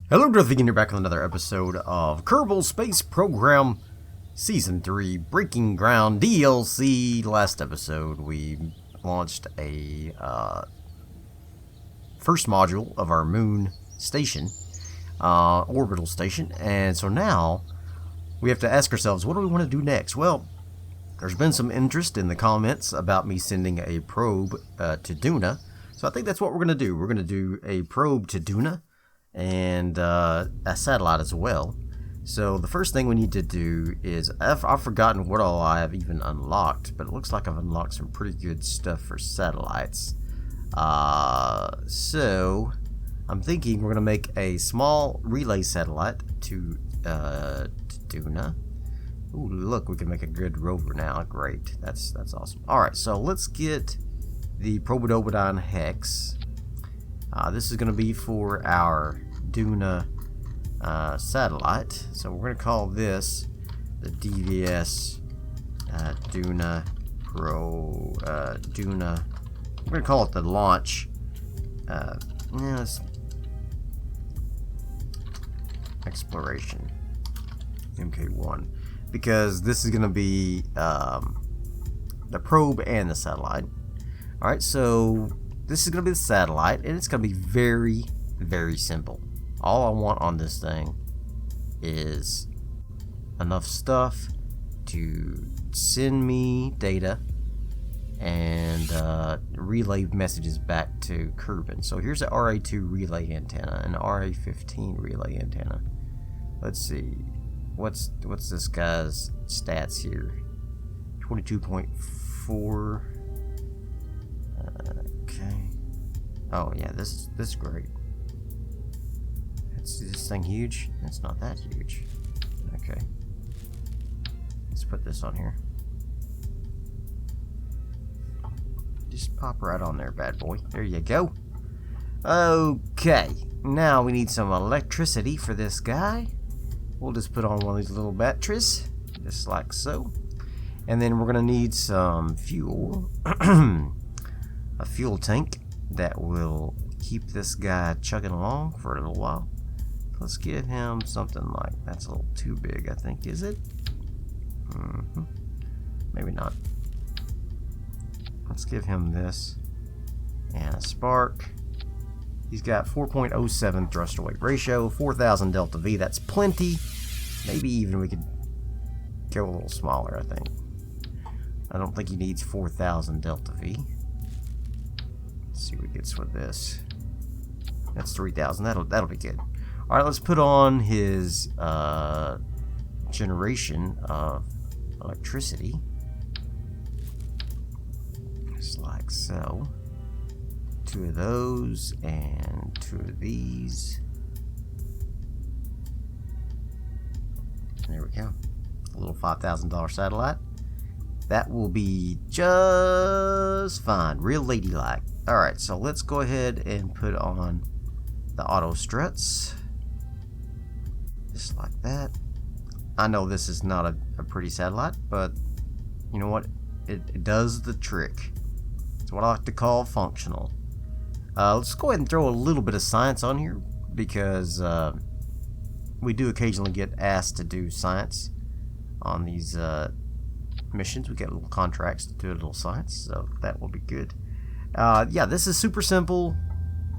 Hello, Darthvegan, you're back on another episode of Kerbal Space Program Season 3 Breaking Ground DLC. Last episode, we launched a first module of our moon station, orbital station, and so now we have to ask ourselves, what do we want to do next? Well, there's been some interest in the comments about me sending a probe to Duna, so I think that's what we're going to do. We're going to do a probe to Duna and a satellite as well. So the first thing we need to do is, I've forgotten what all I have even unlocked, but it looks like I've unlocked some pretty good stuff for satellites. So I'm thinking we're going to make a small relay satellite to Duna. Ooh, look, we can make a good rover now. Great, that's awesome. Alright, so let's get the Probodobodon Hex. This is going to be for our Duna satellite. So we're going to call this the DVS Duna Duna. We're going to call it the launch. Exploration MK1, because this is going to be the probe and the satellite. Alright, so this is going to be the satellite, and it's going to be very, very simple. All I want on this thing is enough stuff to send me data and relay messages back to Kerbal. So here's an RA2 relay antenna and an RA15 relay antenna. Let's see, what's this guy's stats here? 22.4. Okay. Oh yeah, this is great. Is this thing huge? It's not that huge. Okay. Let's put this on here. Just pop right on there, bad boy. There you go. Okay. Now we need some electricity for this guy. We'll just put on one of these little batteries, just like so. And then we're going to need some fuel. A fuel tank that will keep this guy chugging along for a little while. Let's give him something like, that's a little too big, I think, is it? Maybe not. Let's give him this and a spark. He's got 4.07 thrust to weight ratio, 4,000 DeltaV. That's plenty. Maybe even we could go a little smaller, I think. I don't think he needs 4,000 DeltaV. Let's see what he gets with this. That's 3,000. That'll be good. All right, let's put on his generation of electricity, just like so. 2 of those and 2 of these. There we go. A little $5,000 satellite. That will be just fine. Real ladylike. Alright, so let's go ahead and put on the auto struts. Just like that. I know this is not a pretty satellite, but you know what? It does the trick. It's what I like to call functional. Let's go ahead and throw a little bit of science on here, because we do occasionally get asked to do science on these missions. We get little contracts to do a little science, so that will be good. Yeah, this is super simple.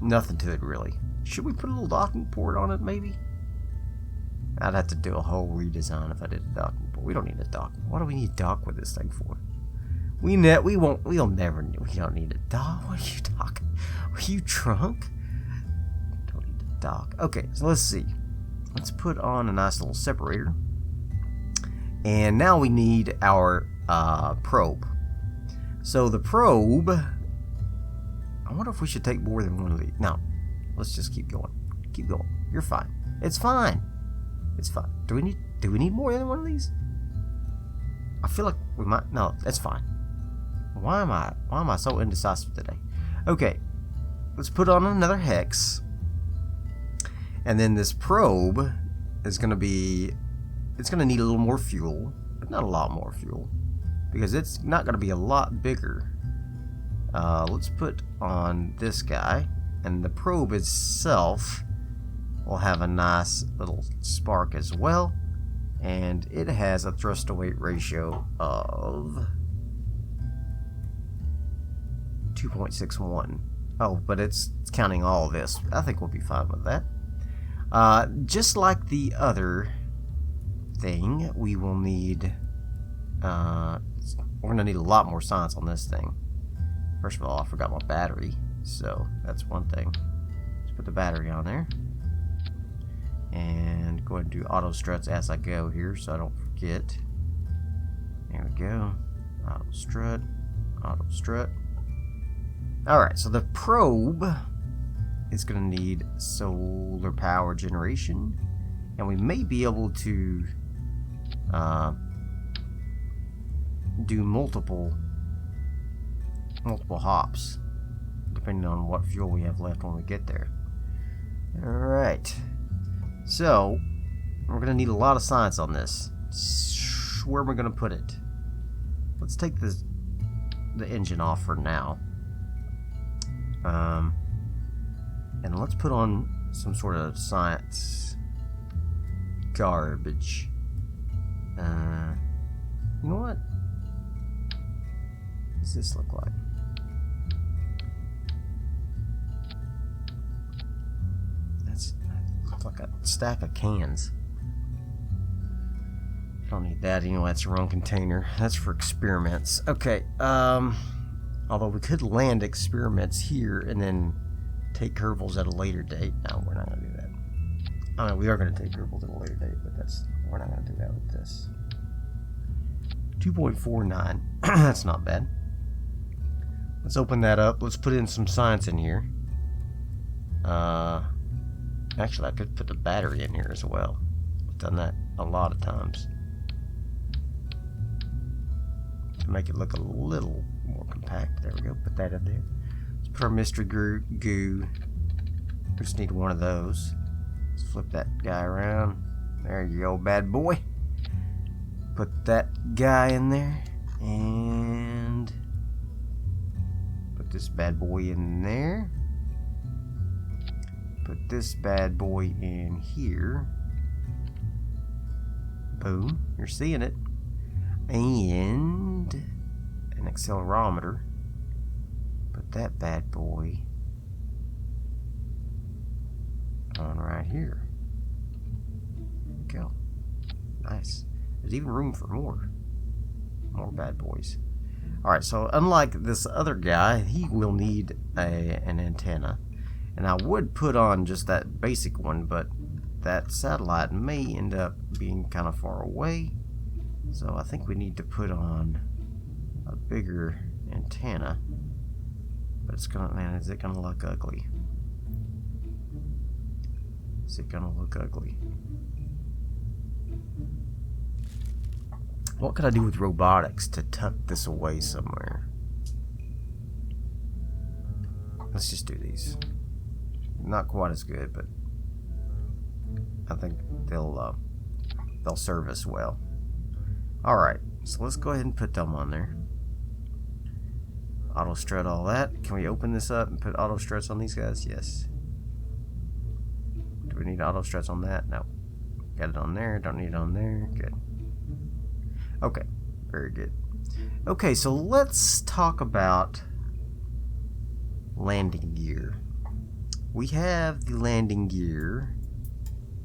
Nothing to it, really. Should we put a little docking port on it, maybe? I'd have to do a whole redesign if I did a docking port. We don't need a dock. What do we need a dock with this thing for? We don't need a dock. What are you talking? Are you drunk? Don't need a dock. Okay, so let's see. Let's put on a nice little separator. And now we need our probe. So the probe, I wonder if we should take more than one of these. No, let's just keep going. Keep going. You're fine. It's fine. It's fine. Do we need more than one of these? I feel like we might. No, that's fine. Why am I so indecisive today? Okay, let's put on another hex. And then this probe is going to be, it's going to need a little more fuel, but not a lot more fuel, because it's not going to be a lot bigger. Let's put on this guy, and the probe itself will have a nice little spark as well. And it has a thrust to weight ratio of 2.61. Oh, but it's counting all of this. I think we'll be fine with that. Just like the other thing, we will need... we're going to need a lot more science on this thing. First of all, I forgot my battery, so that's one thing. Let's put the battery on there. And go ahead and do auto struts as I go here so I don't forget. There we go. Auto strut. Auto strut. Alright, so the probe is going to need solar power generation. And we may be able to do multiple hops, depending on what fuel we have left when we get there. Alright. So, we're going to need a lot of science on this. Where am I going to put it? Let's take the engine off for now. And let's put on some sort of science garbage. You know what? What does this look like? That looks like a stack of cans. Don't need that anyway. That's the wrong container. That's for experiments. Okay. Although we could land experiments here and then take Kerbals at a later date. No, we're not going to do that. I mean, we are going to take Kerbals at a later date, but we're not going to do that with this. 2.49. That's not bad. Let's open that up. Let's put in some science in here. Actually, I could put the battery in here as well. I've done that a lot of times to make it look a little more compact. There we go. Put that in there. Let's put our mystery goo. We just need one of those. Let's flip that guy around. There you go, bad boy. Put that guy in there. And put this bad boy in there. Put this bad boy in here. Boom. You're seeing it. And an accelerometer. Put that bad boy on right here. There we go. Nice. There's even room for more bad boys. Alright, so unlike this other guy, he will need an antenna. And I would put on just that basic one, but that satellite may end up being kind of far away. So I think we need to put on a bigger antenna. But it's gonna, man, is it gonna look ugly? Is it gonna look ugly? What could I do with robotics to tuck this away somewhere? Let's just do these. Not quite as good, but I think they'll serve us well. Alright, so let's go ahead and put them on there. Auto strut all that. Can we open this up and put auto struts on these guys? Yes. Do we need auto struts on that? No. Got it on there. Don't need it on there. Good. Okay. Very good. Okay, so let's talk about landing gear. We have the landing gear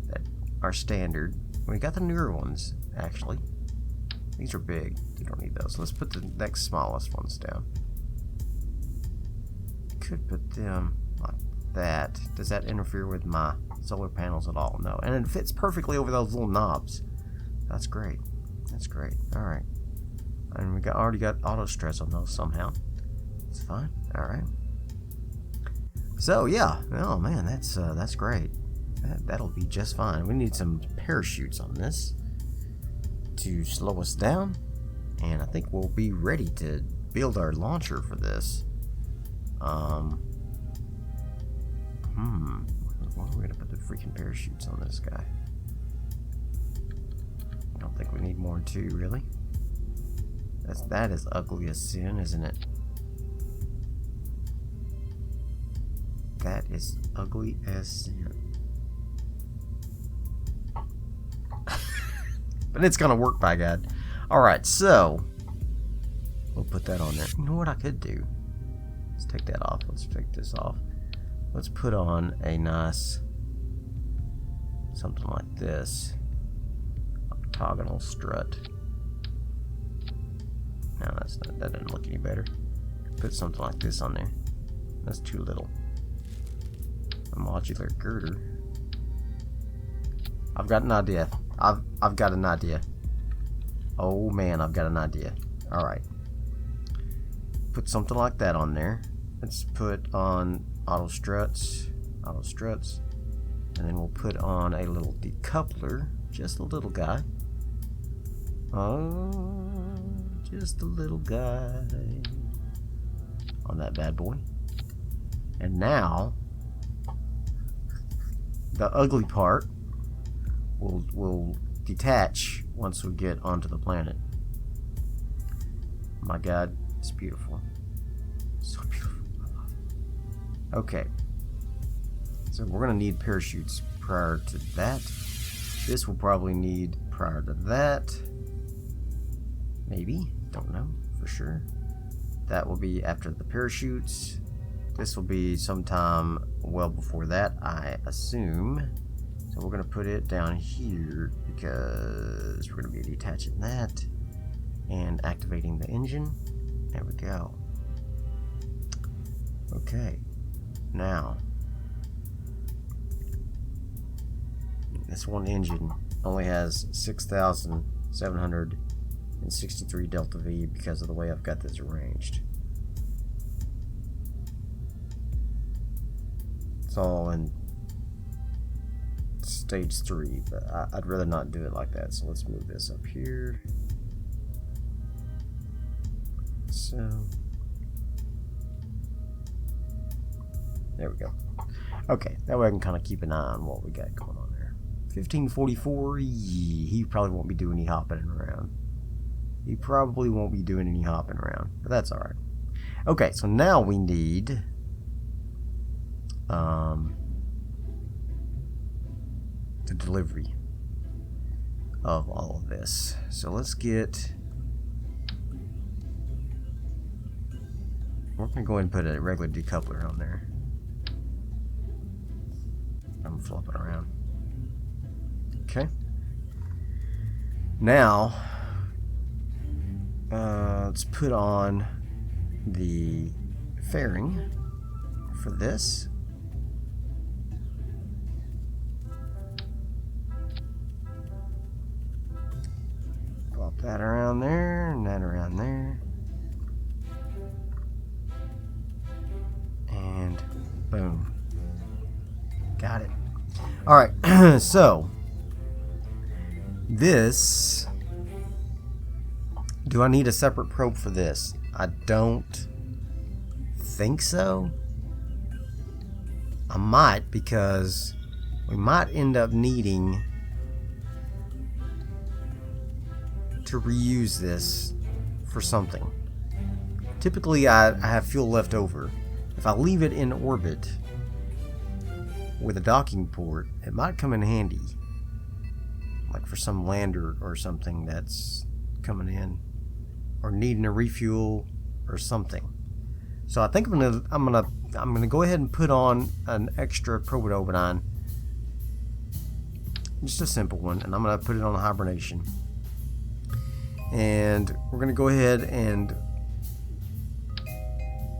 that are standard. We got the newer ones, actually. These are big. We don't need those. Let's put the next smallest ones down. Could put them like that. Does that interfere with my solar panels at all? No. And it fits perfectly over those little knobs. That's great. That's great. Alright. And we already got auto stress on those somehow. It's fine. Alright. So yeah. Oh man, that's great. That'll be just fine. We need some parachutes on this to slow us down. And I think we'll be ready to build our launcher for this. Where are we gonna put the freaking parachutes on this guy? I don't think we need more than two, really. That is ugly as sin, isn't it? That is ugly as sin. But it's gonna work, by God. Alright, so we'll put that on there. You know what I could do? Let's take that off. Let's take this off. Let's put on a nice something like this. Octagonal strut. No, that doesn't look any better. Put something like this on there. That's too little. A modular girder. I've got an idea. I've got an idea. Oh man, I've got an idea. Alright. Put something like that on there. Let's put on auto struts. And then we'll put on a little decoupler. Just a little guy. Oh, just a little guy. On that bad boy. And now the ugly part will detach once we get onto the planet. My God, it's beautiful. So beautiful. I love it. Okay. So we're gonna need parachutes prior to that. This will probably need prior to that. Maybe. Don't know for sure. That will be after the parachutes. This will be sometime well before that, I assume. So we're going to put it down here because we're going to be detaching that and activating the engine. There we go. Okay. Now, this one engine only has 6,763 DeltaV because of the way I've got this arranged. It's all in stage 3, but I'd rather not do it like that, so let's move this up here. So there we go. Okay, that way I can kind of keep an eye on what we got going on there. 1544, he probably won't be doing any hopping around. He probably won't be doing any hopping around, but that's alright. Okay, so now we need the delivery of all of this. So let's get, we're going to go ahead and put a regular decoupler on there. I'm flopping around. Okay. Now, let's put on the fairing for this. Plop that around there and that around there. And boom. Got it. Alright, so this, do I need a separate probe for this? I don't think so. I might, because we might end up needing to reuse this for something. Typically I have fuel left over. If I leave it in orbit with a docking port, it might come in handy, like for some lander or something that's coming in or needing a refuel or something. So I think I'm gonna go ahead and put on an extra Probodobenine, just a simple one, and I'm gonna put it on hibernation. And we're gonna go ahead and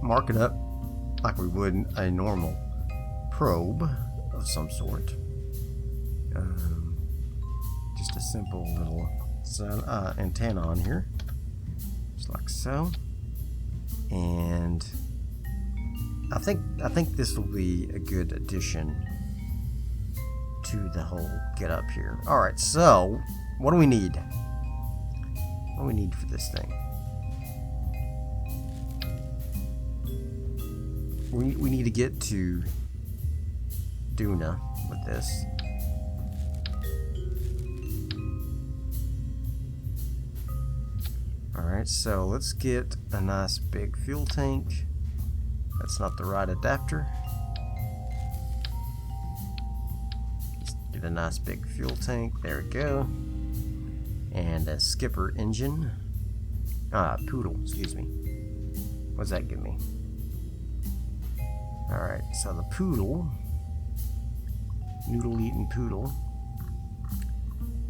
mark it up like we would a normal probe of some sort. Just a simple little antenna on here, just like so. And I think this will be a good addition to the whole get up here. All right, so what do we need? What do we need for this thing? We need to get to Duna with this. Alright, so let's get a nice big fuel tank. That's not the right adapter. Let's get a nice big fuel tank. There we go. and a skipper engine. Poodle, excuse me. What's that give me? Alright, so the poodle, noodle eating poodle,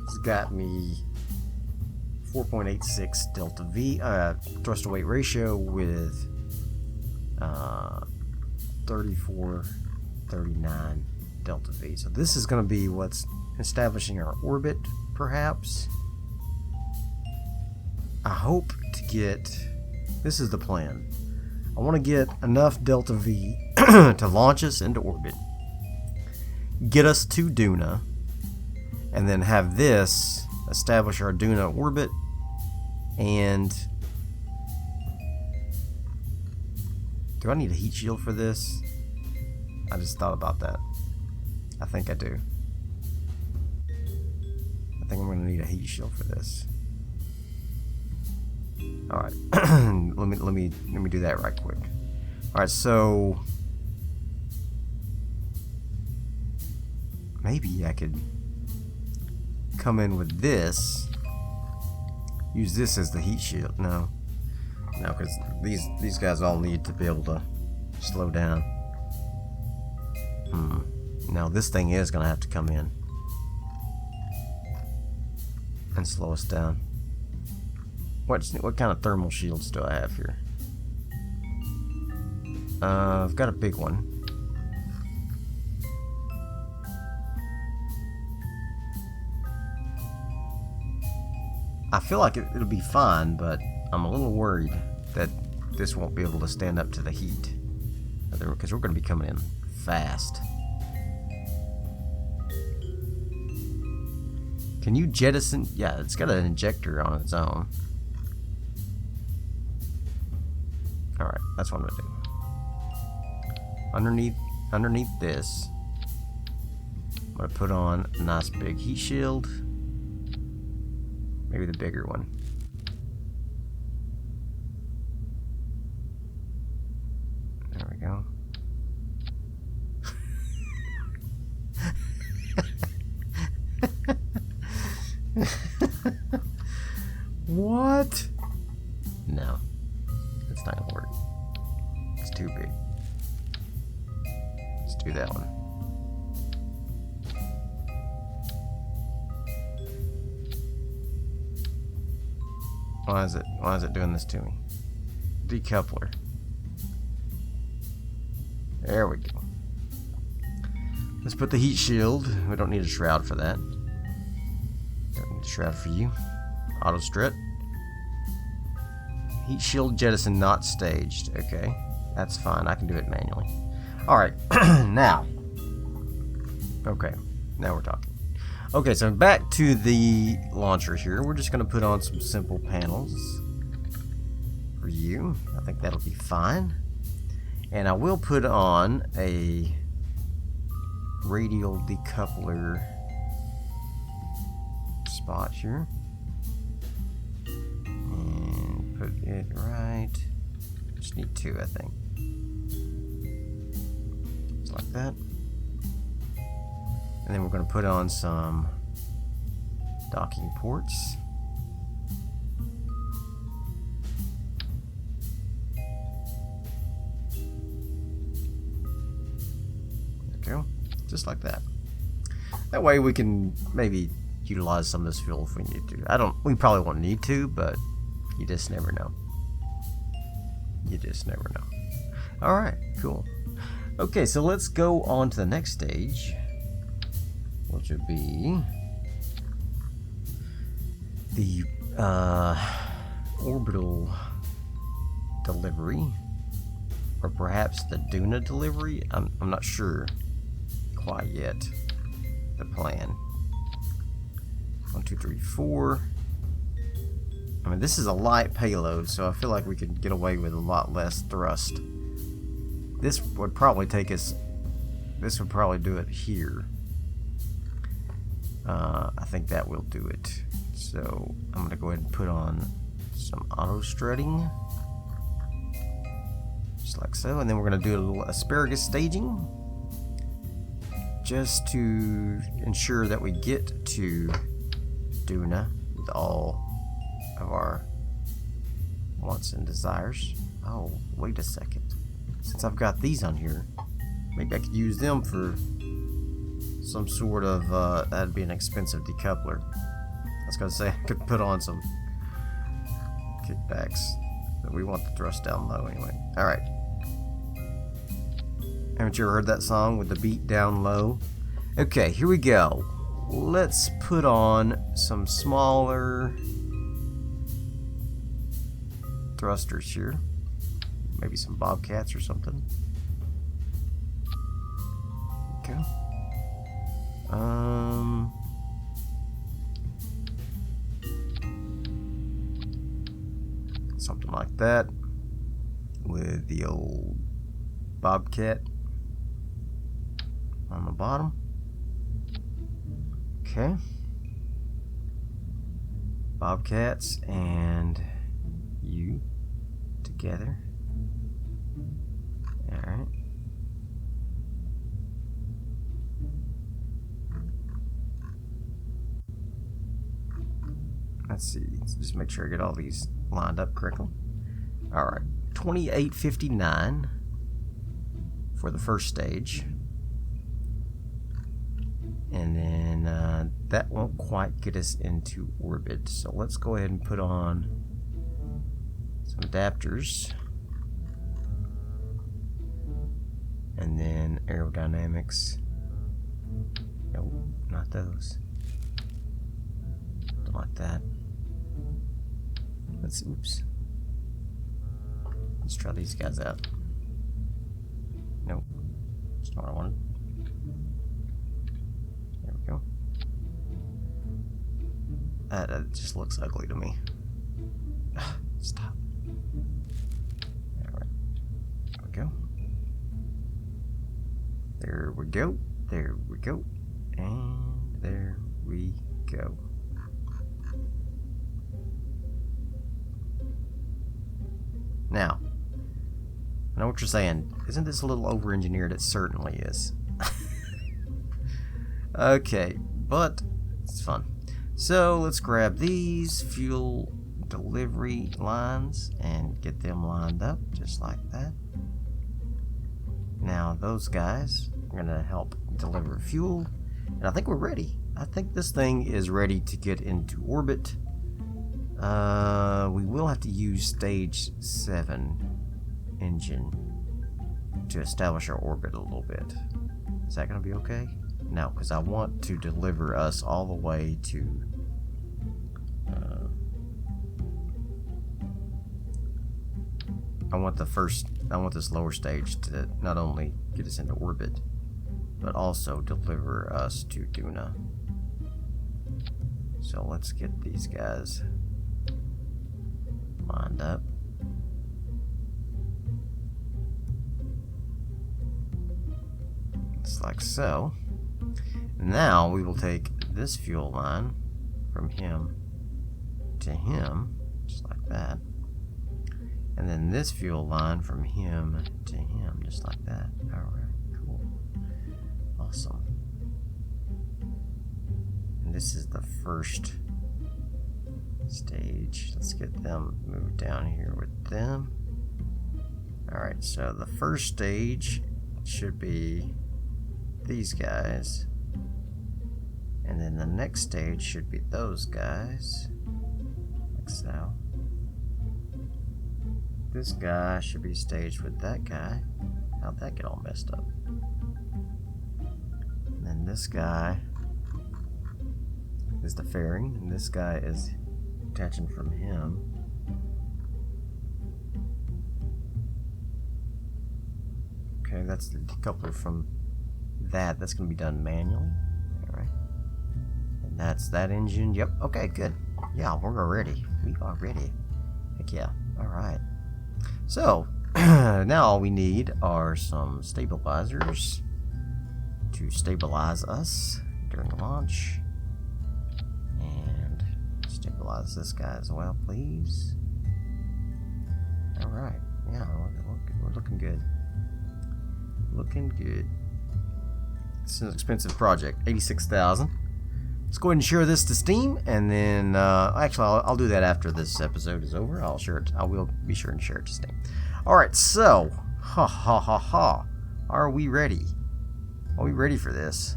has got me 4.86 delta V, thrust to weight ratio with 3439 delta V. So this is going to be what's establishing our orbit, perhaps. I hope to get, this is the plan. I want to get enough delta V to launch us into orbit, get us to Duna, and then have this establish our Duna orbit. And do I need a heat shield for this? I just thought about that. I think I do. I think I'm going to need a heat shield for this. All right, let me do that right quick. All right, so maybe I could come in with this. Use this as the heat shield. No, because these guys all need to be able to slow down. Now this thing is gonna have to come in and slow us down. What kind of thermal shields do I have here? I've got a big one. I feel like it'll be fine, but I'm a little worried that this won't be able to stand up to the heat, because we're going to be coming in fast. Can you jettison? Yeah, it's got an injector on its own. Alright, that's what I'm going to do. Underneath this, I'm going to put on a nice big heat shield. Maybe the bigger one. There we go. What? No. It's not gonna work. It's too big. Let's do that one. Why is it doing this to me? Decoupler. There we go. Let's put the heat shield. We don't need a shroud for that. Don't need a shroud for you. Auto strut. Heat shield jettison not staged. Okay, that's fine. I can do it manually. All right, now. Okay, now we're talking. Okay, so back to the launcher here. We're just going to put on some simple panels for you. I think that'll be fine. And I will put on a radial decoupler spot here. And put it right. Just need two, I think. Just like that. And then we're going to put on some docking ports. There we go. Just like that. That way we can maybe utilize some of this fuel if we need to. We probably won't need to, but you just never know. You just never know. Alright, cool. Okay, so let's go on to the next stage, which would be the orbital delivery, or perhaps the Duna delivery. I'm not sure quite yet. The plan. 1, 2, 3, 4. I mean, this is a light payload, so I feel like we could get away with a lot less thrust. This would probably take us. This would probably do it here. I think that will do it. So I'm going to go ahead and put on some auto strutting. Just like so. And then we're going to do a little asparagus staging. Just to ensure that we get to Duna with all of our wants and desires. Oh, wait a second. Since I've got these on here, maybe I could use them for some sort of, that'd be an expensive decoupler. I was gonna say I could put on some kickbacks, but we want the thrust down low anyway. Alright. Haven't you ever heard that song with the beat down low? Okay, here we go. Let's put on some smaller thrusters here. Maybe some bobcats or something. Okay. Something like that with the old bobcat on the bottom. Okay. Bobcats and you together. Alright. Let's see. Let's just make sure I get all these lined up correctly. Alright. 2859 for the first stage. And then that won't quite get us into orbit. So let's go ahead and put on some adapters. And then aerodynamics. Nope, not those. Something like that. Oops. Let's try these guys out. Nope. That's not what I wanted. There we go. That just looks ugly to me. Stop. Alright. There we go. There we go. There we go. And there we go. Now, I know what you're saying. Isn't this a little over-engineered? It certainly is. Okay, but it's fun. So let's grab these fuel delivery lines and get them lined up just like that. Now those guys are going to help deliver fuel, and I think we're ready. I think this thing is ready to get into orbit. We will have to use stage 7 engine to establish our orbit a little bit. Is that going to be okay? No, because I want to deliver us all the way to I want this lower stage to not only get us into orbit, but also deliver us to Duna. So let's get these guys lined up. Just like so. Now we will take this fuel line from him to him, just like that. And then this fuel line from him to him, just like that. Alright, cool. Awesome. And this is the first stage. Let's get them moved down here with them. Alright, so the first stage should be these guys. And then the next stage should be those guys. Like so. This guy should be staged with that guy. How'd that get all messed up? And then this guy is the fairing, and this guy is attaching from him. Okay, that's the decoupler from that. That's going to be done manually. Alright. And that's that engine. Yep, okay, good. Yeah, we're ready. We are ready. Heck yeah. Alright. So, now all we need are some stabilizers to stabilize us during launch. And stabilize this guy as well, please. Alright, yeah, we're looking good. Looking good. This is an expensive project, $86,000. let's go ahead and share this to Steam, and then actually I'll do that after this episode is over. I will be sure and share it to Steam. All right, so are we ready? Are we ready for this?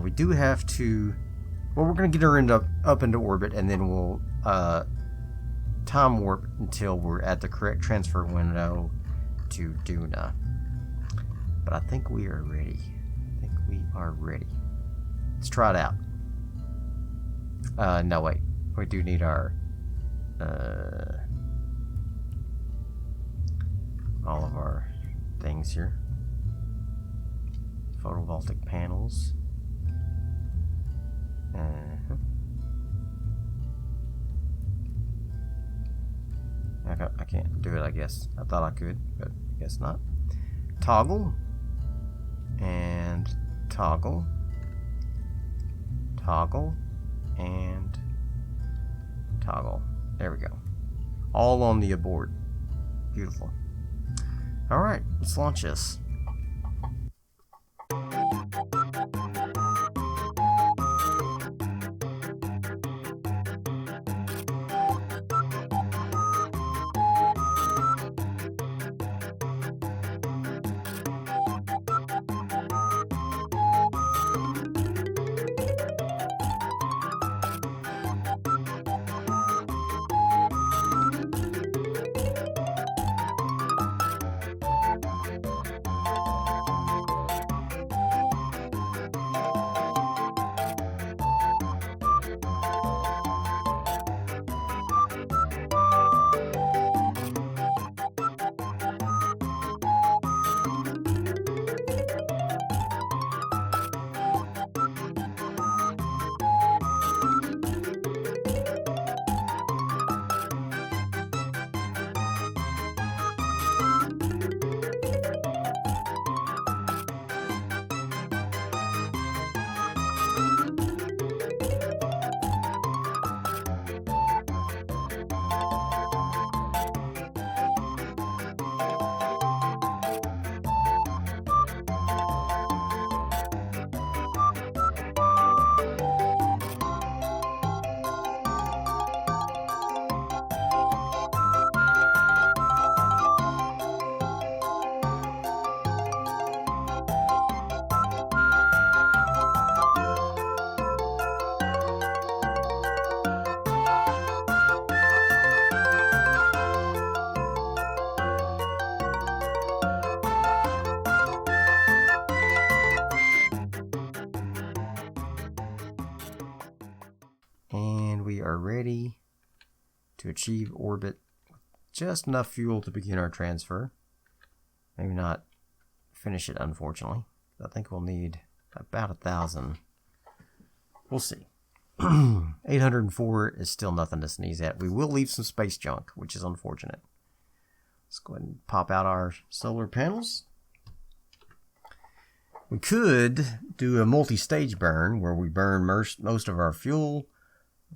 We do have to. Well, we're gonna get her up into orbit, and then we'll time warp until we're at the correct transfer window to Duna. But I think we are ready. Let's try it out. No, wait. We do need our all of our things here. Photovoltaic panels. I can't do it, I guess. I thought I could, but I guess not. Toggle. And toggle. Toggle. And toggle. There we go. All on the aboard. Beautiful. Alright, let's launch this. And we are ready to achieve orbit with just enough fuel to begin our transfer. Maybe not finish it, unfortunately. I think we'll need about 1,000. We'll see. 804 is still nothing to sneeze at. We will leave some space junk, which is unfortunate. Let's go ahead and pop out our solar panels. We could do a multi-stage burn where we burn most of our fuel,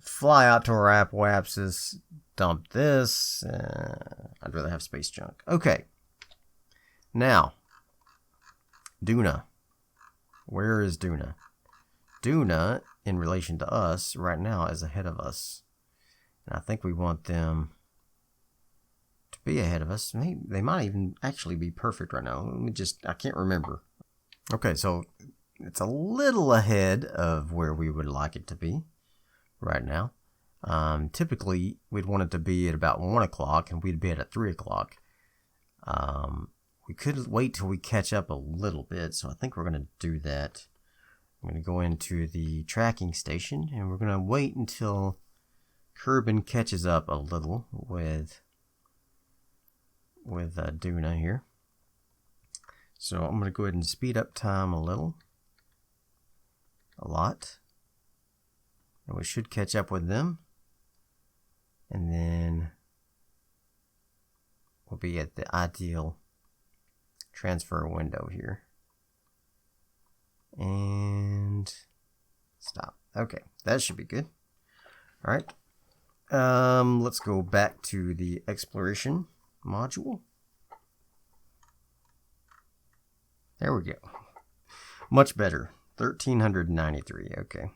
fly out to our apoapsis, dump this. I'd rather have space junk. Okay. Now, Duna. Where is Duna? Duna, in relation to us, right now is ahead of us. And I think we want them to be ahead of us. They might even actually be perfect right now. I can't remember. Okay, so it's a little ahead of where we would like it to be right now. Typically, we'd want it to be at about 1 o'clock, and we'd be at 3 o'clock. We could wait till we catch up a little bit, so I think we're going to do that. I'm going to go into the tracking station, and we're going to wait until Kerbal catches up a little with Duna here. So I'm going to go ahead and speed up time a lot. And we should catch up with them. And then we'll be at the ideal transfer window here. And stop. Okay, that should be good. All right. Let's go back to the exploration module. There we go. Much better. 1393. Okay.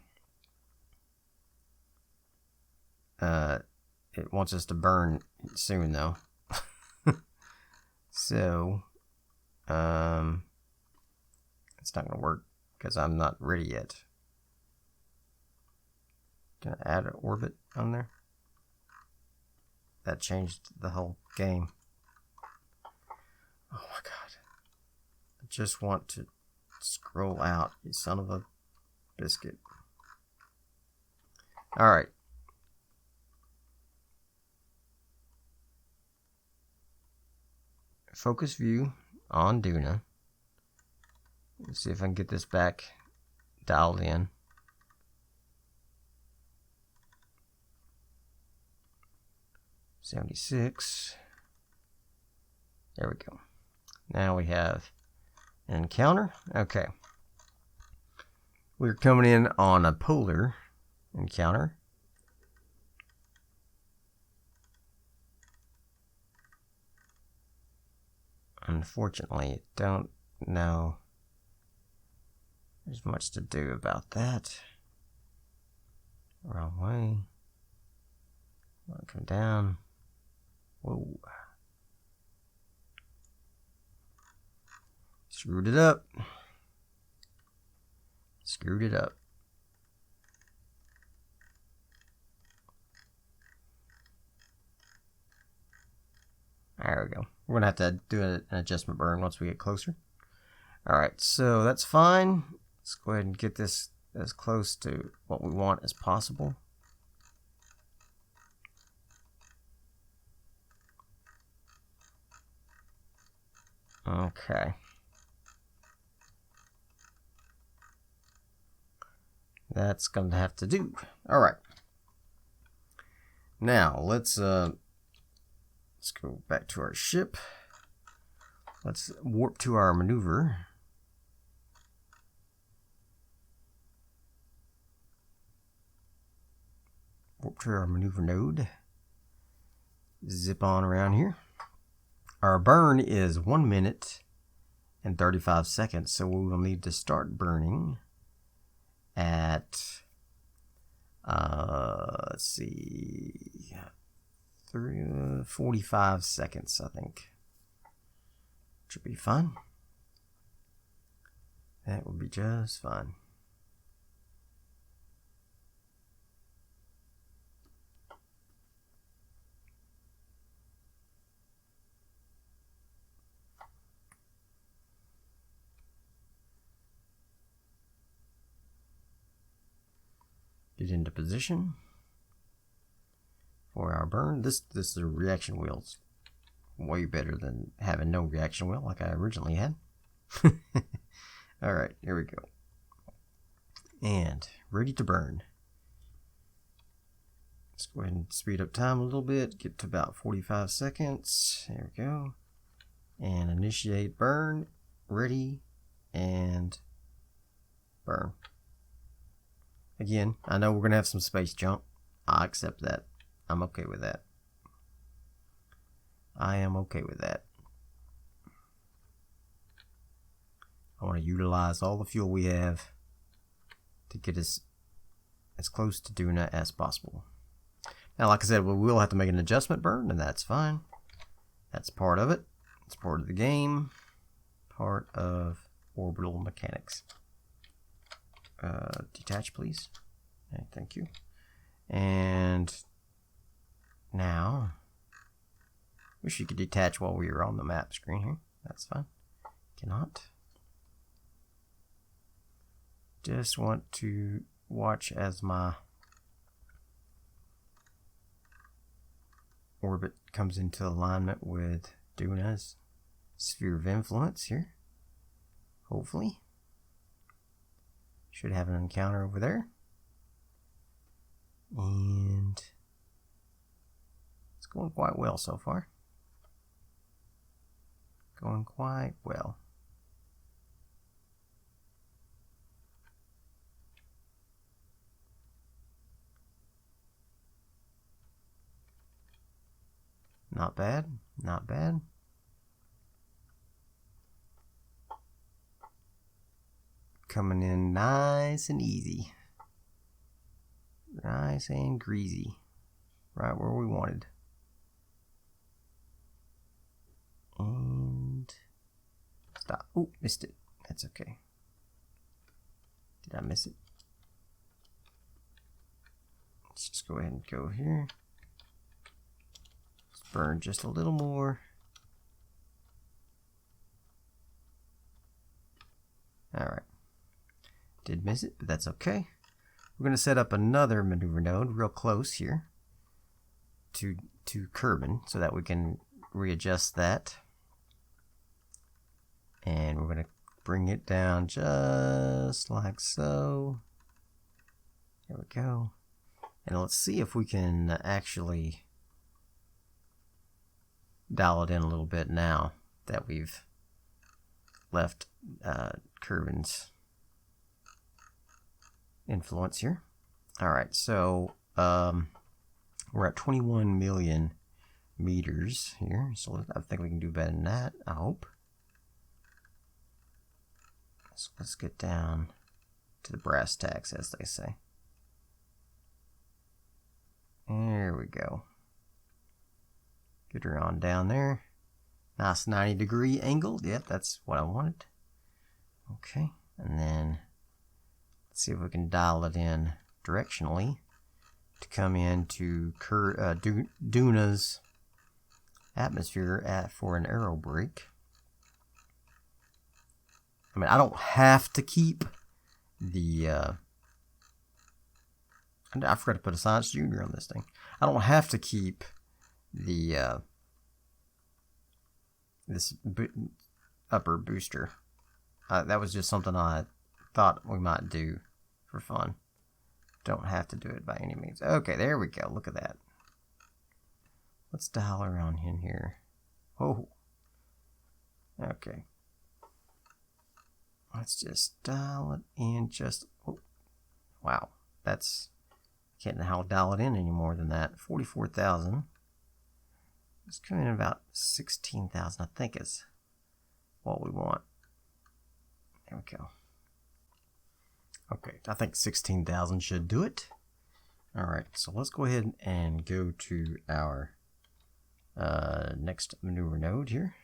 It wants us to burn soon though. So, it's not gonna work because I'm not ready yet. Can I add an orbit on there? That changed the whole game. Oh my god. I just want to scroll out, you son of a biscuit. Alright. Focus view on Duna. Let's see if I can get this back dialed in. $76. There we go. Now we have an encounter. Okay. We're coming in on a polar encounter. Unfortunately, don't know there's much to do about that. Wrong way. Want to come down. Whoa. Screwed it up. Screwed it up. There we go. We're going to have to do an adjustment burn once we get closer. Alright, so that's fine. Let's go ahead and get this as close to what we want as possible. Okay. That's going to have to do. Alright. Now, let's go back to our ship. Let's warp to our maneuver. Warp to our maneuver node. Zip on around here. Our burn is 1 minute and 35 seconds, so we will need to start burning at, let's see, 45 seconds, I think. Should be fine. That would be just fine. Get into position for our burn. This is the reaction wheels. Way better than having no reaction wheel like I originally had. Alright, here we go. And ready to burn. Let's go ahead and speed up time a little bit. Get to about 45 seconds. There we go. And initiate burn. Ready. And burn. Again, I know we're going to have some space jump. I accept that. I'm okay with that. I am okay with that. I want to utilize all the fuel we have to get us as close to Duna as possible. Now, like I said, we will have to make an adjustment burn, and that's fine. That's part of it. It's part of the game. Part of orbital mechanics. Detach, please. Okay, thank you. And now, wish you could detach while we were on the map screen here. That's fine. Cannot. Just want to watch as my orbit comes into alignment with Duna's sphere of influence here. Hopefully. Should have an encounter over there. And it's going quite well so far. Going quite well. Not bad, not bad. coming in nice and easy. Nice and greasy. Right where we wanted. And stop. Oh, missed it. That's okay. Did I miss it? Let's just go ahead and go here. Let's burn just a little more. Alright. Did miss it, but that's okay. We're going to set up another maneuver node real close here to Kerbal so that we can readjust that. And we're going to bring it down just like so. There we go. And let's see if we can actually dial it in a little bit now that we've left Kerbal's influence here. Alright, so we're at 21 million meters here, so I think we can do better than that, I hope. So let's get down to the brass tacks, as they say. There we go. Get her on down there. Nice 90-degree angle. Yep, that's what I wanted. Okay, and then let's see if we can dial it in directionally to come into Duna's atmosphere for an aero brake. I mean, I don't have to keep the I forgot to put a Science Junior on this thing. I don't have to keep the this upper booster. That was just something I thought we might do for fun. Don't have to do it by any means. Okay, there we go. Look at that. Let's dial around in here. Oh. Okay. Let's just dial it in just... Oh. Wow. That's... Can't know how to dial it in any more than that. 44,000. It's coming in about 16,000, I think is what we want. There we go. Okay, I think 16,000 should do it. Alright, so let's go ahead and go to our next maneuver node here.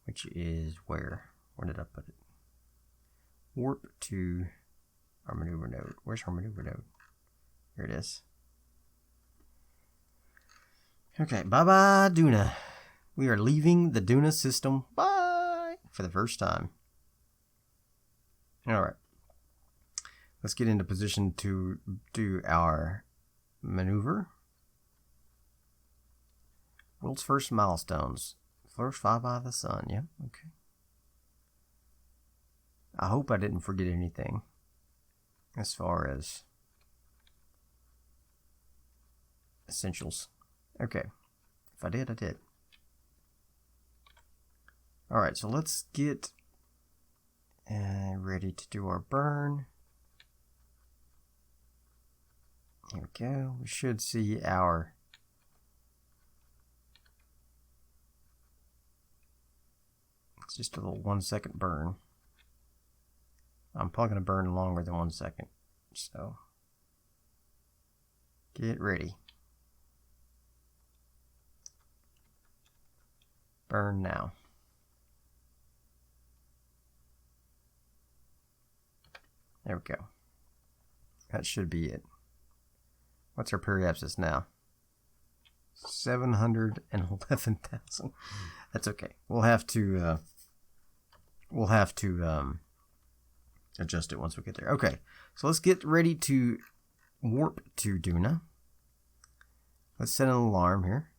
Which is where? Where did I put it? Warp to our maneuver node. Where's our maneuver node? Here it is. Okay, bye-bye Duna. We are leaving the Duna system. Bye! For the first time. Alright. Let's get into position to do our maneuver. World's first milestones. First fly by the sun. Yeah, okay. I hope I didn't forget anything as far as essentials. Okay. If I did, I did. Alright, so let's get ready to do our burn. Here we go. We should see our it's just a little 1 second burn. I'm probably going to burn longer than 1 second. So get ready. Burn now. There we go. That should be it. What's our periapsis now? 711,000. That's okay. We'll have to adjust it once we get there. Okay, so let's get ready to warp to Duna. Let's set an alarm here.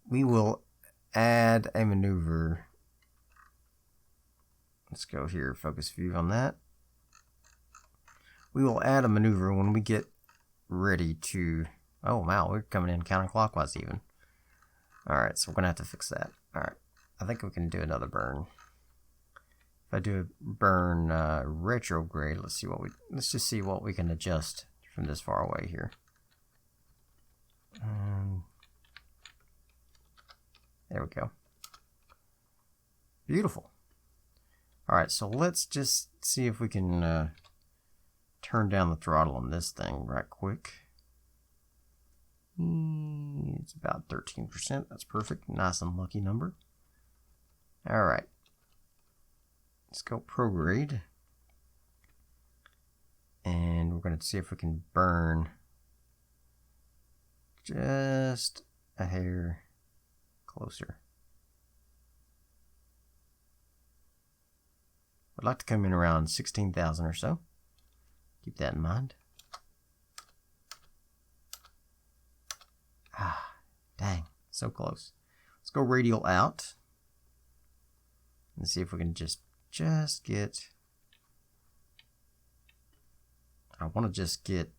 We will add a maneuver. Let's go here, focus view on that. We will add a maneuver when we get ready to... Oh, wow, we're coming in counterclockwise even. Alright, so we're going to have to fix that. Alright, I think we can do another burn. If I do a burn retrograde, let's just see what we can adjust from this far away here. There we go. Beautiful. Alright, so let's just see if we can turn down the throttle on this thing right quick. It's about 13%. That's perfect. Nice and lucky number. Alright. Let's go prograde. And we're going to see if we can burn just a hair closer. I'd like to come in around 16,000 or so. Keep that in mind. Ah, dang, so close. Let's go radial out and see if we can just get. I want to just get.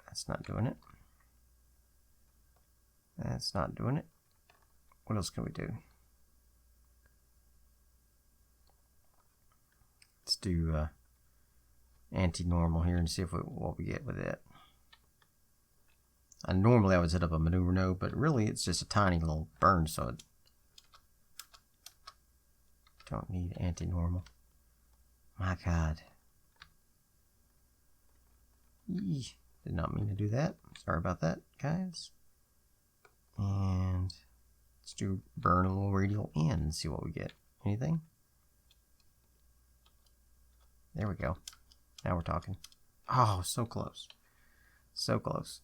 That's not doing it. That's not doing it. What else can we do? Let's do anti-normal here and see if what we get with it. Normally I would set up a maneuver node, but really it's just a tiny little burn, so it don't need anti-normal. My God. Eee, did not mean to do that. Sorry about that, guys. And let's do burn a little radial in and see what we get. Anything? There we go. Now we're talking. Oh, so close. So close.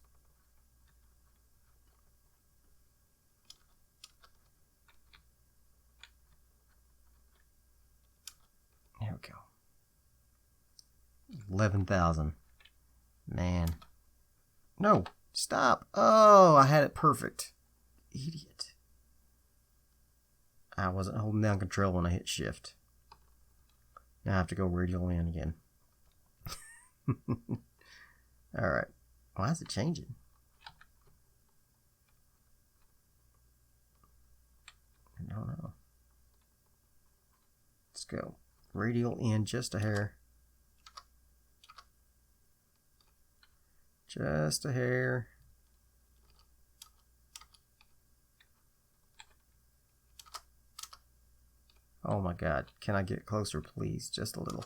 There we go. 11,000. Man. No. Stop. Oh, I had it perfect. Idiot. I wasn't holding down control when I hit shift. Now I have to go radial in again. Alright. Why is it changing? I don't know. Let's go. Radial in just a hair. Just a hair. Oh my God. Can I get closer, please? Just a little.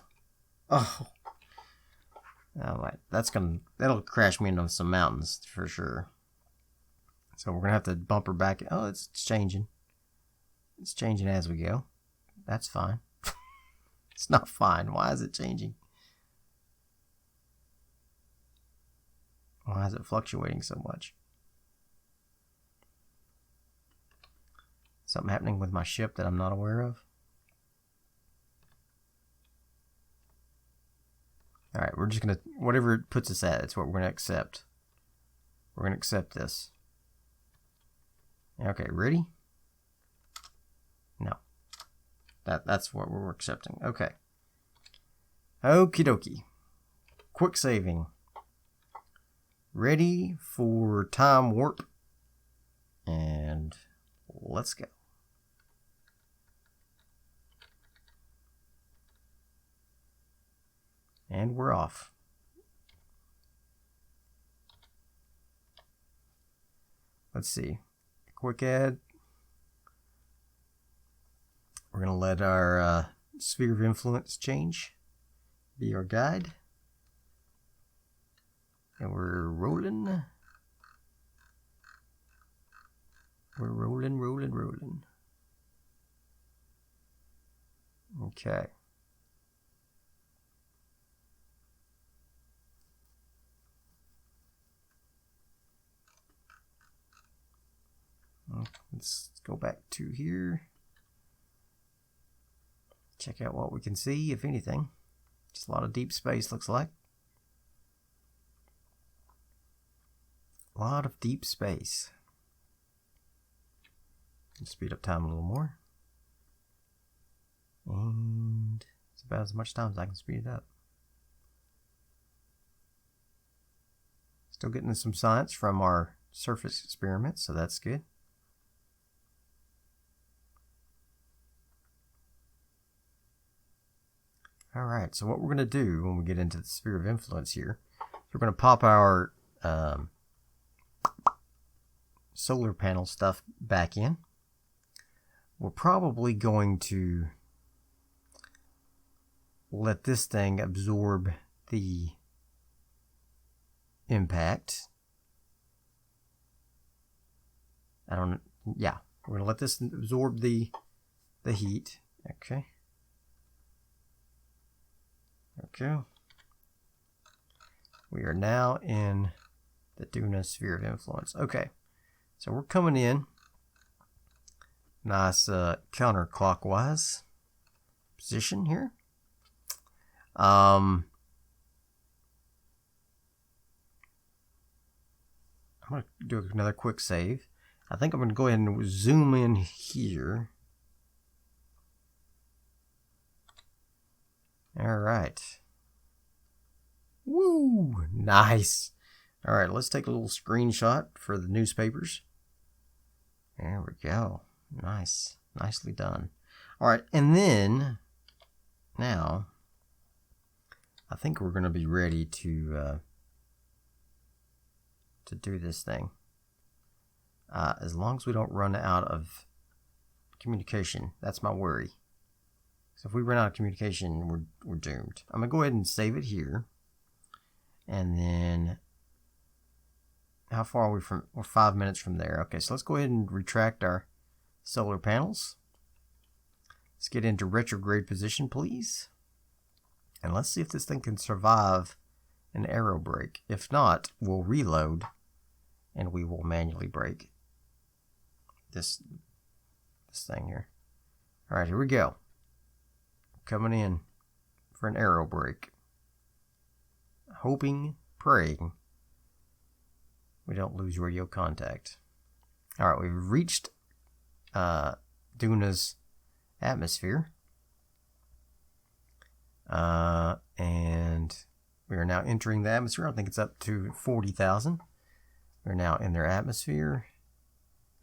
Oh. Alright. That'll crash me into some mountains for sure. So we're gonna have to bump her back. Oh, it's changing. It's changing as we go. That's fine. It's not fine. Why is it changing? Why is it fluctuating so much? Something happening with my ship that I'm not aware of? Alright, we're just gonna, whatever it puts us at, it's what we're gonna accept. We're gonna accept this. Okay, ready? No. That's what we're accepting. Okay. Okie dokie. Quick saving. Ready for time warp. And let's go. And we're off. Let's see. Quick add. We're going to let our sphere of influence change. Be our guide. And we're rolling. We're rolling, rolling, rolling. Okay. Let's go back to here. Check out what we can see, if anything. Just a lot of deep space, looks like. A lot of deep space. Let's speed up time a little more. And it's about as much time as I can speed it up. Still getting some science from our surface experiments, so that's good. Alright, so what we're going to do when we get into the sphere of influence here, we're going to pop our solar panel stuff back in. we're probably going to let this thing absorb the impact. Yeah, we're gonna let this absorb the heat. Okay. Okay. We are now in the Duna sphere of influence. Okay, so we're coming in nice counterclockwise position here. I'm going to do another quick save. I think I'm going to go ahead and zoom in here. All right. Woo! Nice. All right, let's take a little screenshot for the newspapers. There we go. Nice. Nicely done. All right, and then now I think we're going to be ready to do this thing. As long as we don't run out of communication. That's my worry. So if we run out of communication, we're doomed. I'm going to go ahead and save it here. And then, how far are we from? We're 5 minutes from there. Okay, so let's go ahead and retract our solar panels. Let's get into retrograde position, please. And let's see if this thing can survive an aero brake. If not, we'll reload and we will manually brake this thing here. All right, here we go. Coming in for an aero brake. Hoping, praying we don't lose radio contact. All right, we've reached Duna's atmosphere. And we are now entering the atmosphere. I think it's up to 40,000. We're now in their atmosphere.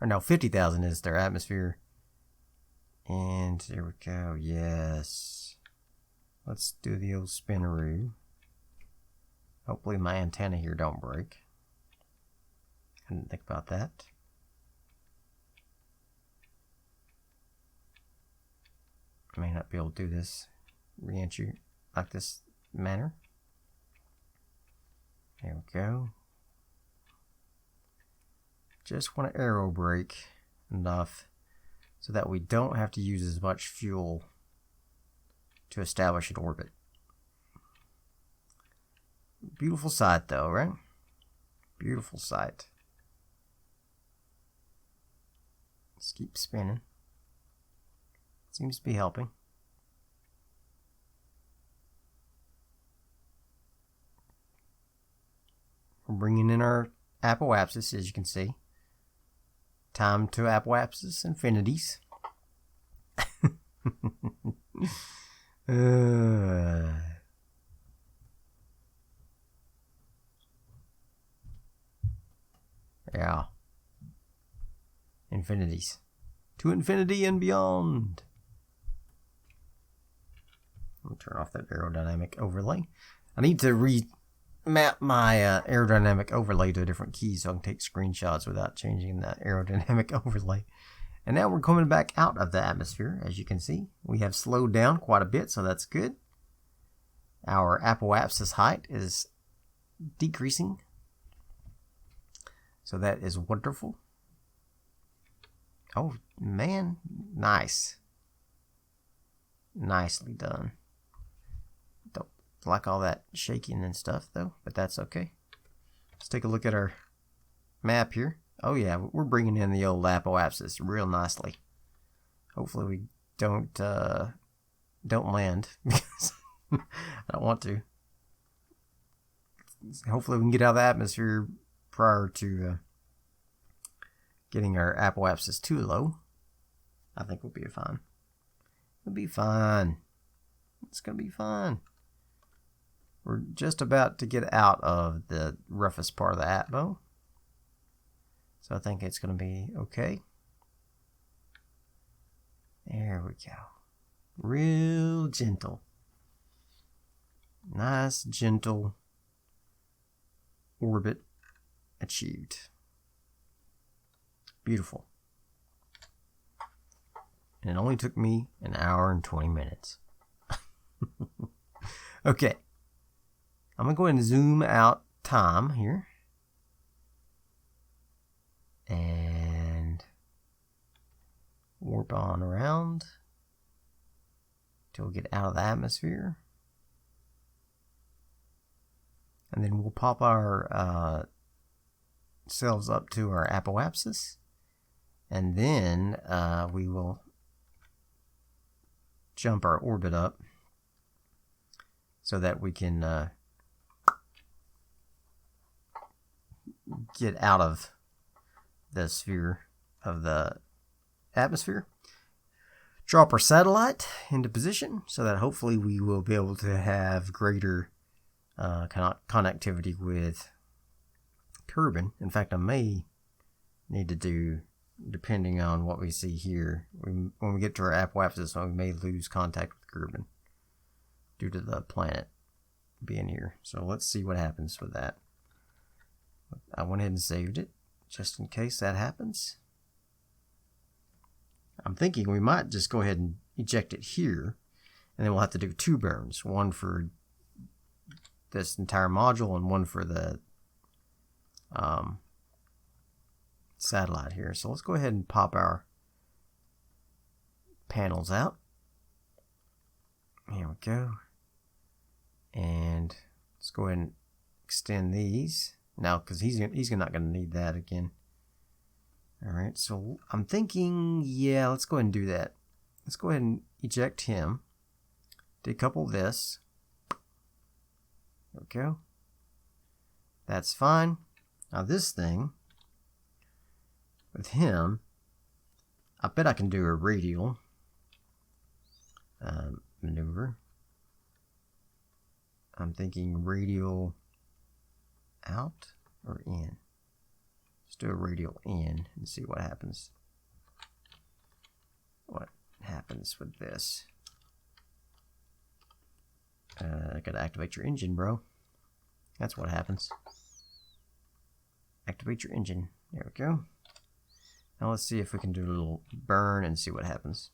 Or no, 50,000 is their atmosphere. And here we go. Yes. Let's do the old spinneroo. Hopefully my antenna here don't break. I didn't think about that. I may not be able to do this re-entry like this manner. There we go. Just want to aero brake enough so that we don't have to use as much fuel to establish an orbit. Beautiful sight though, right? Beautiful sight. Let's keep spinning. Seems to be helping. We're bringing in our apoapsis, as you can see. Time to apoapsis infinities. Yeah. Infinities. To infinity and beyond. Let me turn off that aerodynamic overlay. I need to remap my aerodynamic overlay to a different key so I can take screenshots without changing that aerodynamic overlay. And now we're coming back out of the atmosphere. As you can see, we have slowed down quite a bit, so that's good. Our apoapsis height is decreasing, so that is wonderful. Oh man, nice. Nicely done. Don't like all that shaking and stuff though, but that's okay. Let's take a look at our map here. Oh yeah, we're bringing in the old apoapsis real nicely. Hopefully we don't land because I don't want to. Hopefully we can get out of the atmosphere prior to getting our apoapsis too low. I think we'll be fine. It'll be fine. It's gonna be fine. We're just about to get out of the roughest part of the atmo, so I think it's gonna be okay. There we go. Real gentle. Nice, gentle orbit achieved. Beautiful. and it only took me an hour and 20 minutes. Okay. I'm going to go ahead and zoom out time here. And warp on around till we get out of the atmosphere. And then we'll pop our selves up to our apoapsis. And then we will jump our orbit up so that we can get out of the sphere of the atmosphere. Drop our satellite into position so that hopefully we will be able to have greater connectivity with Kerbal. In fact, I may need to do, depending on what we see here, when we get to our apoapsis, we may lose contact with Kerbal due to the planet being here. So let's see what happens with that. I went ahead and saved it just in case that happens. I'm thinking we might just go ahead and eject it here, and then we'll have to do 2 burns, one for this entire module and one for the satellite here. So let's go ahead and pop our panels out. Here we go. And let's go ahead and extend these now, because he's not going to need that again. Alright, so I'm thinking, yeah, let's go ahead and do that. Let's go ahead and eject him. Decouple this. There we go. That's fine. Now this thing, with him, I bet I can do a radial maneuver. I'm thinking radial out or in. Let's do a radial in and see what happens. What happens with this? I gotta activate your engine, bro. That's what happens. Activate your engine. There we go. Now let's see if we can do a little burn and see what happens.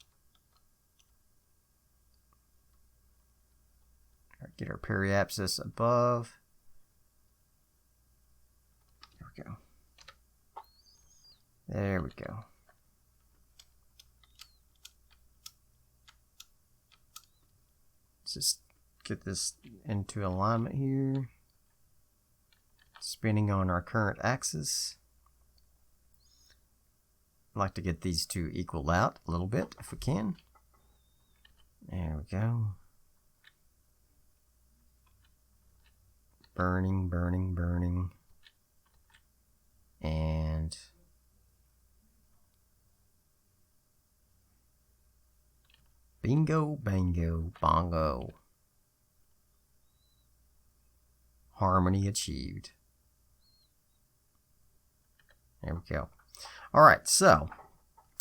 Alright, get our periapsis above. There we go. There we go. Let's just get this into alignment here. Spinning on our current axis. I'd like to get these two equal out a little bit if we can. There we go. Burning, burning, burning. And bingo, bango, bongo. Harmony achieved. There we go. Alright, so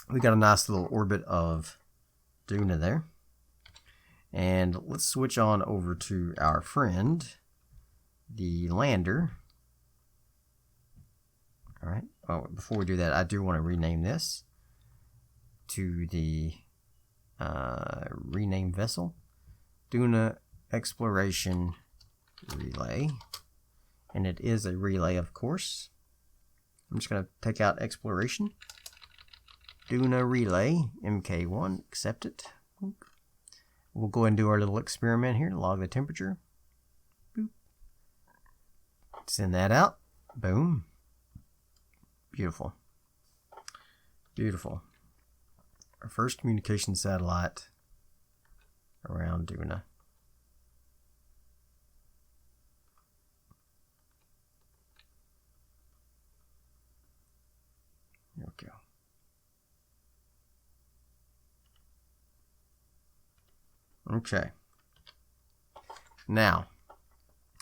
we got a nice little orbit of Duna there. And let's switch on over to our friend, the lander. Alright, oh, before we do that, I do want to rename this to the rename vessel, Duna Exploration Relay. And it is a relay, of course. I'm just going to take out exploration. Duna relay, MK1, accept it. We'll go ahead and do our little experiment here, log the temperature. Boop. Send that out. Boom. Beautiful. Beautiful. Our first communication satellite around Duna. There we go. Okay. Now,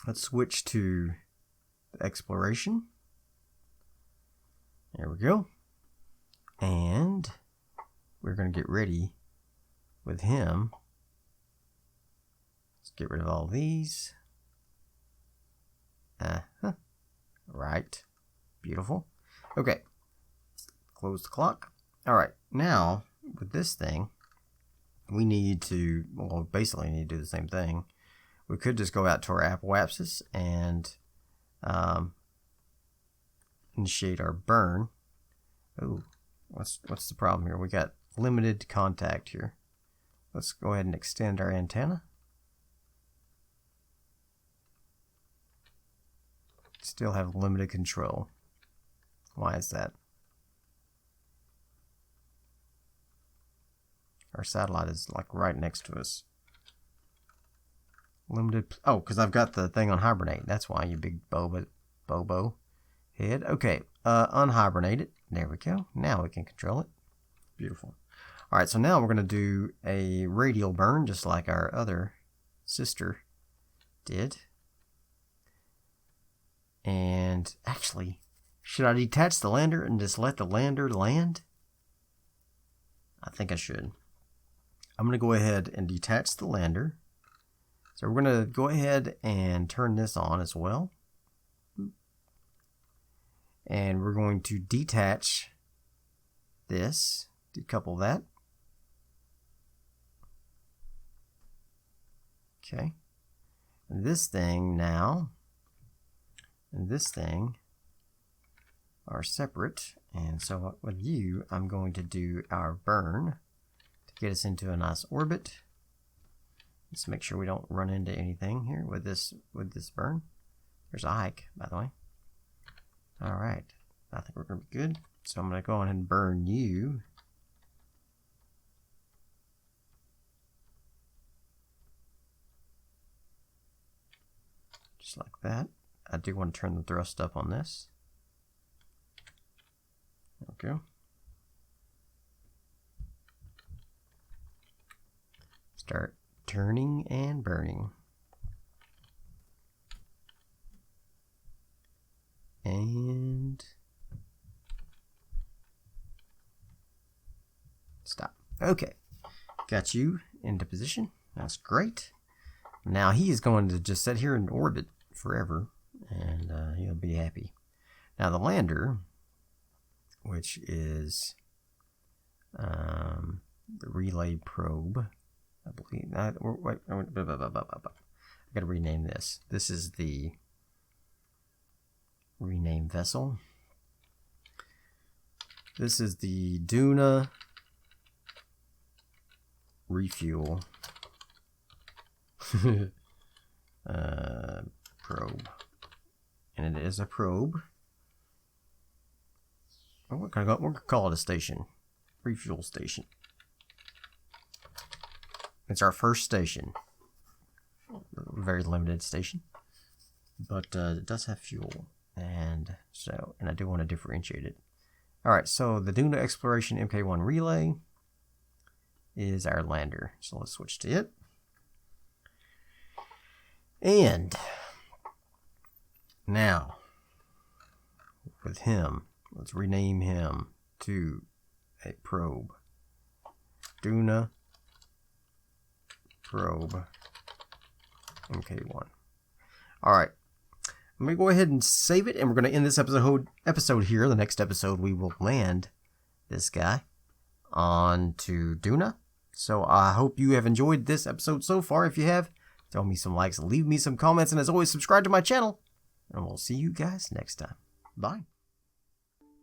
let's switch to the exploration. There we go. And we're going to get ready with him. Let's get rid of all these. Right. Beautiful. Okay. Close the clock. Alright, now with this thing, we need to, well, basically need to do the same thing. We could just go out to our Apple axis and initiate our burn. Oh, what's the problem here? We got limited contact here. Let's go ahead and extend our antenna. Still have limited control. Why is that? Our satellite is like right next to us. Limited. Oh, because I've got the thing on hibernate. That's why, you big bobo head. Okay, unhibernate it. There we go. Now we can control it. Beautiful. All right, so now we're going to do a radial burn, just like our other sister did. And actually, should I detach the lander and just let the lander land? I think I should. I'm going to go ahead and detach the lander. So we're going to go ahead and turn this on as well. And we're going to detach this, decouple that. Okay. And this thing now, and this thing are separate. And so with you, I'm going to do our burn to get us into a nice orbit. Let's make sure we don't run into anything here with this burn. There's a hike, by the way. All right, I think we're gonna be good. So I'm gonna go ahead and burn you. Just like that. I do want to turn the thrust up on this. There we go. Start turning and burning. And stop. Okay, got you into position. That's great. Now he is going to just sit here in orbit forever, and he'll be happy. Now the lander, which is the relay probe, I believe. Wait, I got to rename this. This is the rename vessel. This is the Duna refuel probe, and it is a probe. Oh, we're gonna call it a station, refuel station. It's our first station, very limited station, but it does have fuel. And I do want to differentiate it. Alright, so the Duna Exploration MK1 relay is our lander. So let's switch to it. And now, with him, let's rename him to a probe. Duna Probe MK1. Alright. I'm going to go ahead and save it, and we're going to end this episode here. The next episode, we will land this guy onto Duna. So I hope you have enjoyed this episode so far. If you have, throw me some likes, leave me some comments, and as always, subscribe to my channel. And we'll see you guys next time. Bye.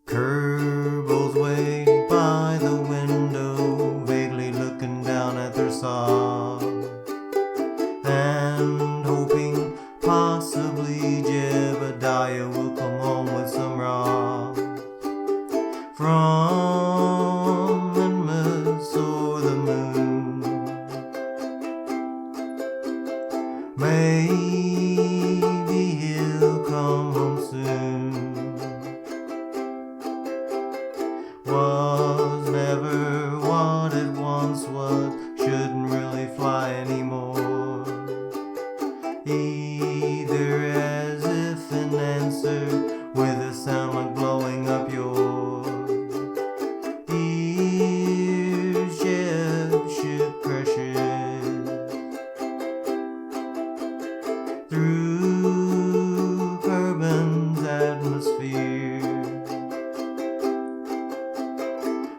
Kerbal's waiting by the window, vaguely looking down at their saw, and hoping possibly Jebediah will come home with some raw from Monmouth or the moon. Maybe he'll come home soon. Was never what it once was, shouldn't really fly anymore. Either as if an answer with a sound like blowing up your ears. Ship crashes through Kerbal's atmosphere.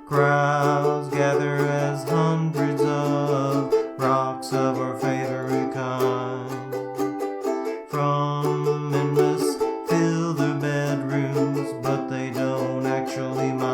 Crowds gather as hundreds of very kind. From endless fill their bedrooms, but they don't actually mind.